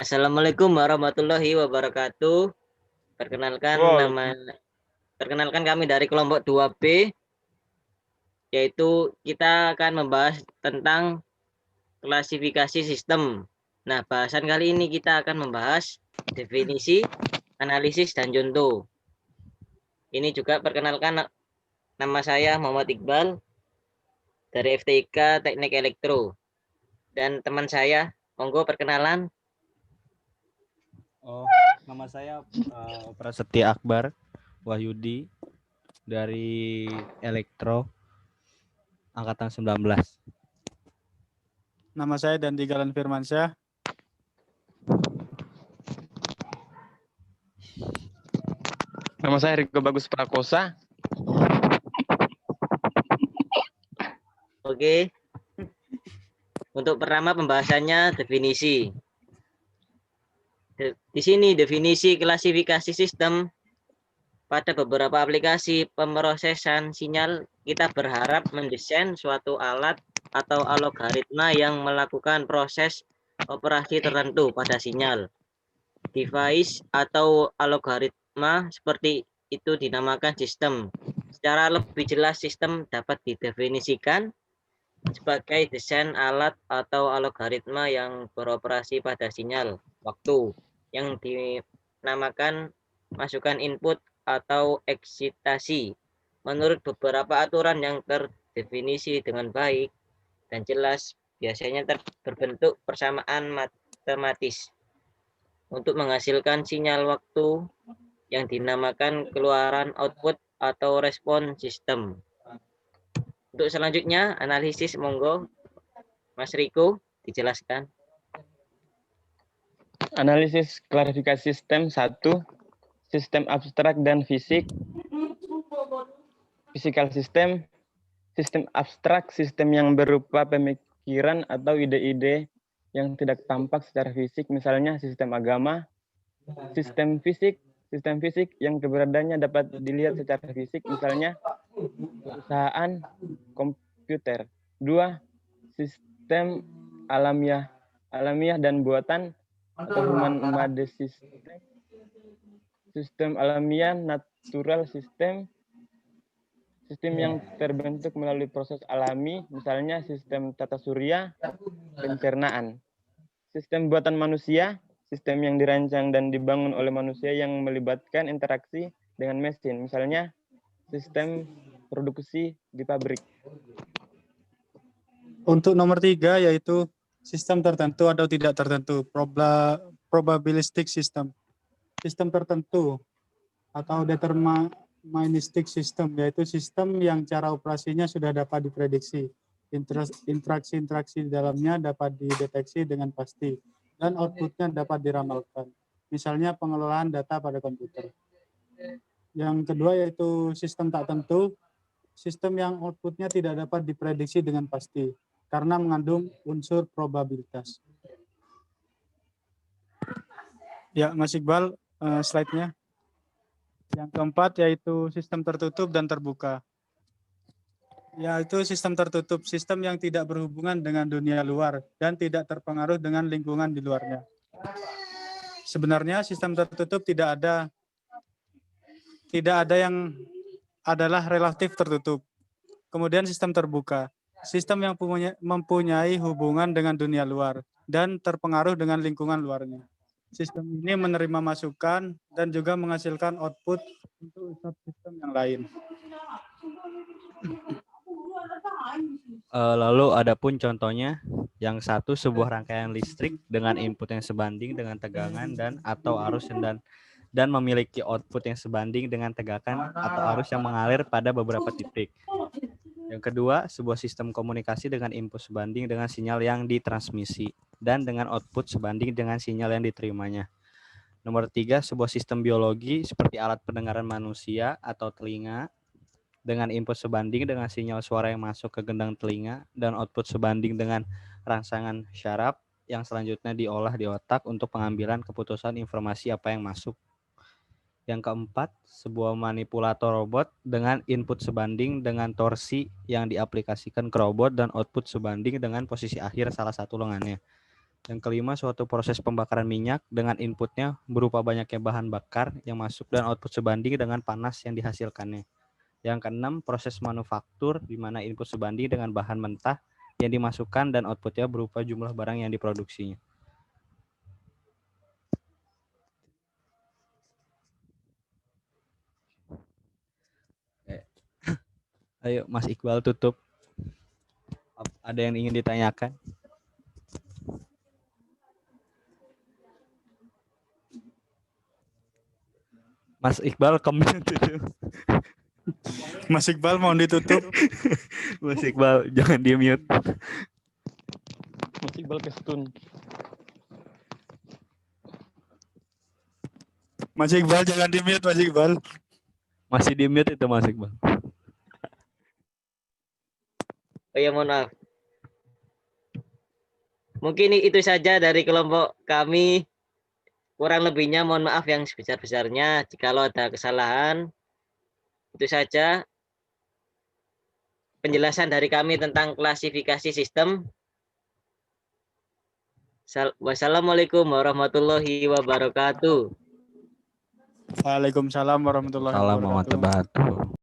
Assalamualaikum warahmatullahi wabarakatuh. Wow. Perkenalkan kami dari kelompok 2B, yaitu kita akan membahas tentang klasifikasi sistem. Nah, bahasan kali ini kita akan membahas definisi, analisis, dan contoh. Ini juga perkenalkan, nama saya Muhammad Iqbal dari FTIK Teknik Elektro. Dan teman saya, monggo perkenalan. Nama saya Prasetya Akbar Wahyudi dari Elektro angkatan 19. Nama saya Dandi Galan Firmansyah. Nama saya Riko Bagus Prakosa. Oke. Untuk pertama pembahasannya definisi. Di sini definisi klasifikasi sistem. Pada beberapa aplikasi pemrosesan sinyal, kita berharap mendesain suatu alat atau algoritma yang melakukan proses operasi tertentu pada sinyal. Device atau algoritma seperti itu dinamakan sistem. Secara lebih jelas, sistem dapat didefinisikan sebagai desain alat atau algoritma yang beroperasi pada sinyal waktu yang dinamakan masukan input atau eksitasi menurut beberapa aturan yang terdefinisi dengan baik dan jelas, biasanya berbentuk persamaan matematis untuk menghasilkan sinyal waktu yang dinamakan keluaran output atau respon sistem. Untuk selanjutnya analisis, monggo Mas Riko dijelaskan. Analisis klasifikasi sistem 1. Sistem abstrak dan fisik. Physical system. Sistem abstrak, sistem yang berupa pemikiran atau ide-ide yang tidak tampak secara fisik, misalnya sistem agama. Sistem fisik yang keberadaannya dapat dilihat secara fisik, misalnya perusahaan komputer. 2. Sistem alamiah dan buatan atau human-made system. Sistem alamiah, natural system yang terbentuk melalui proses alami, misalnya sistem tata surya, pencernaan. Sistem buatan manusia, sistem yang dirancang dan dibangun oleh manusia yang melibatkan interaksi dengan mesin, misalnya sistem produksi di pabrik. Untuk nomor 3 yaitu sistem tertentu atau tidak tertentu, probabilistic system. Sistem tertentu atau deterministic system, yaitu sistem yang cara operasinya sudah dapat diprediksi. Interaksi-interaksi di dalamnya dapat dideteksi dengan pasti dan outputnya dapat diramalkan. Misalnya pengelolaan data pada komputer. Yang kedua yaitu sistem tak tentu, sistem yang outputnya tidak dapat diprediksi dengan pasti karena mengandung unsur probabilitas. Ya, Mas Iqbal, slide-nya. Yang keempat yaitu sistem tertutup dan terbuka. Yaitu sistem tertutup, sistem yang tidak berhubungan dengan dunia luar dan tidak terpengaruh dengan lingkungan di luarnya. Sebenarnya sistem tertutup tidak ada yang adalah relatif tertutup. Kemudian sistem terbuka, sistem yang mempunyai hubungan dengan dunia luar dan terpengaruh dengan lingkungan luarnya. Sistem ini menerima masukan dan juga menghasilkan output untuk subsistem yang lain. Lalu adapun contohnya, yang satu sebuah rangkaian listrik dengan input yang sebanding dengan tegangan dan atau arus dan memiliki output yang sebanding dengan tegangan atau arus yang mengalir pada beberapa titik. Yang kedua, sebuah sistem komunikasi dengan input sebanding dengan sinyal yang ditransmisi dan dengan output sebanding dengan sinyal yang diterimanya. Nomor 3, sebuah sistem biologi seperti alat pendengaran manusia atau telinga dengan input sebanding dengan sinyal suara yang masuk ke gendang telinga dan output sebanding dengan rangsangan syaraf yang selanjutnya diolah di otak untuk pengambilan keputusan informasi apa yang masuk. Yang keempat, sebuah manipulator robot dengan input sebanding dengan torsi yang diaplikasikan ke robot dan output sebanding dengan posisi akhir salah satu lengannya. Yang kelima, suatu proses pembakaran minyak dengan inputnya berupa banyaknya bahan bakar yang masuk dan output sebanding dengan panas yang dihasilkannya. Yang keenam, proses manufaktur di mana input sebanding dengan bahan mentah yang dimasukkan dan outputnya berupa jumlah barang yang diproduksinya. Ayo Mas Iqbal tutup. Ada yang ingin ditanyakan? Mas Iqbal komen tutup. Mas Iqbal mau ditutup. Mas Iqbal jangan di mute. Mas Iqbal ke stun. Mas Iqbal jangan di mute, Mas Iqbal. Masih di mute itu Mas Iqbal. Oh ya, mohon maaf. Mungkin itu saja dari kelompok kami. Kurang lebihnya mohon maaf yang sebesar-besarnya. Jikalau ada kesalahan, itu saja penjelasan dari kami tentang klasifikasi sistem. Wassalamualaikum warahmatullahi wabarakatuh. Waalaikumsalam warahmatullahi Salam wabarakatuh. warahmatullahi wabarakatuh.